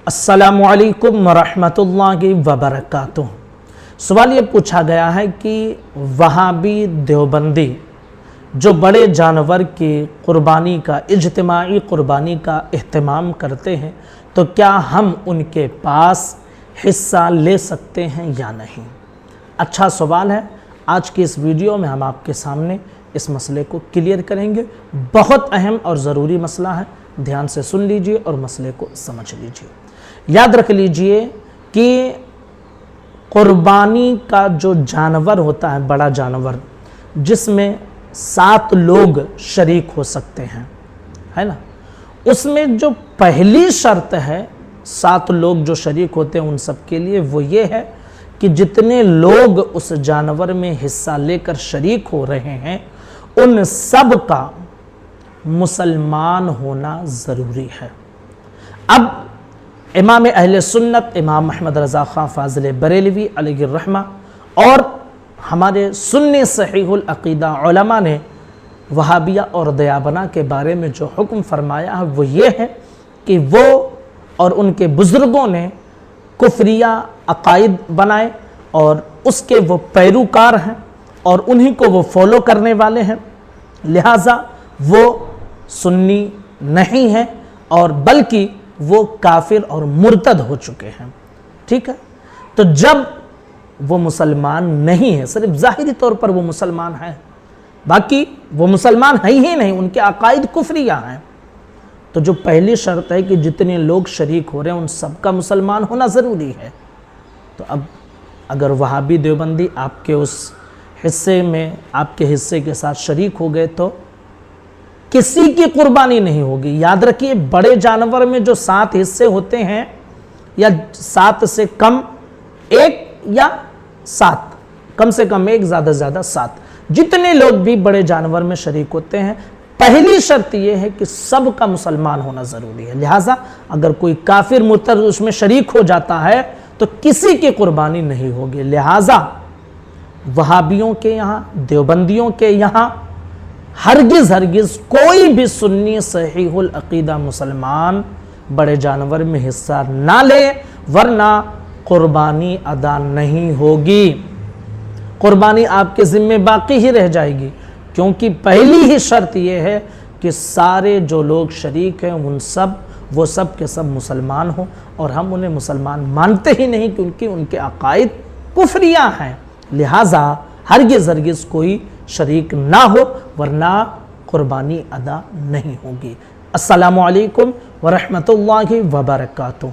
अस्सलामु अलैकुम वरहमतुल्लाहि वबरकातुह। सवाल ये पूछा गया है कि वहाबी देवबंदी जो बड़े जानवर की कुर्बानी का इज्तिमाई कुर्बानी का एहतमाम करते हैं, तो क्या हम उनके पास हिस्सा ले सकते हैं या नहीं। अच्छा सवाल है। आज की इस वीडियो में हम आपके सामने इस मसले को क्लियर करेंगे। बहुत अहम और ज़रूरी मसला है, ध्यान से सुन लीजिए और मसले को समझ लीजिए। याद रख लीजिए कि कुर्बानी का जो जानवर होता है, बड़ा जानवर जिसमें 7 लोग शरीक हो सकते हैं, है ना, उसमें जो पहली शर्त है 7 लोग जो शरीक होते हैं उन सब के लिए, वो ये है कि जितने लोग उस जानवर में हिस्सा लेकर शरीक हो रहे हैं उन सब का मुसलमान होना ज़रूरी है। अब इमाम अहले सुन्नत इमाम अहमद रज़ा खां फाज़िल बरेलवी अलैहि रहमा और हमारे सुन्नी सहीहुल अक़ीदा उलमा ने वहाबिया और दयाबना के बारे में जो हुक्म फरमाया है वो ये है कि वो और उनके बुज़ुर्गों ने कुफ्रिया अक़ाइद बनाए और उसके वो पैरोकार हैं और उन्हीं को वो फॉलो करने वाले हैं, लिहाजा वो सुन्नी नहीं है और बल्कि वो काफिर और मुर्तद हो चुके हैं। ठीक है, तो जब वो मुसलमान नहीं है, सिर्फ ज़ाहिरी तौर पर वो मुसलमान है, बाकी वो मुसलमान है ही नहीं, उनके अकायद कुफ्रिया हैं, तो जो पहली शर्त है कि जितने लोग शरीक हो रहे हैं उन सबका मुसलमान होना ज़रूरी है। तो अब अगर वहाबी देवबंदी आपके उस हिस्से में आपके हिस्से के साथ शरीक हो गए तो किसी की कुर्बानी नहीं होगी। याद रखिए, बड़े जानवर में जो 7 हिस्से होते हैं या 7 से कम 1 या 7, कम से कम 1, ज़्यादा से ज़्यादा 7, जितने लोग भी बड़े जानवर में शरीक होते हैं, पहली शर्त यह है कि सबका मुसलमान होना ज़रूरी है। लिहाजा अगर कोई काफिर मुर्तद उसमें शरीक हो जाता है तो किसी की कुर्बानी नहीं होगी। लिहाजा वहाबियों के यहाँ, देवबंदियों के यहाँ हरगिज़ कोई भी सुन्नी सहीहुल अक़ीदा मुसलमान बड़े जानवर में हिस्सा ना ले, वरना कुर्बानी अदा नहीं होगी, कुर्बानी आपके ज़िम्मे बाकी ही रह जाएगी। क्योंकि पहली ही शर्त यह है कि सारे जो लोग शरीक हैं वो सब के सब मुसलमान हो, और हम उन्हें मुसलमान मानते ही नहीं क्योंकि उनके अकायद कुफ्रिया हैं। लिहाजा हरगिज़ कोई शरीक ना हो, वरना कुर्बानी अदा नहीं होगी। अस्सलामु अलैकुम वरहमतुल्लाहि वबरकातुह।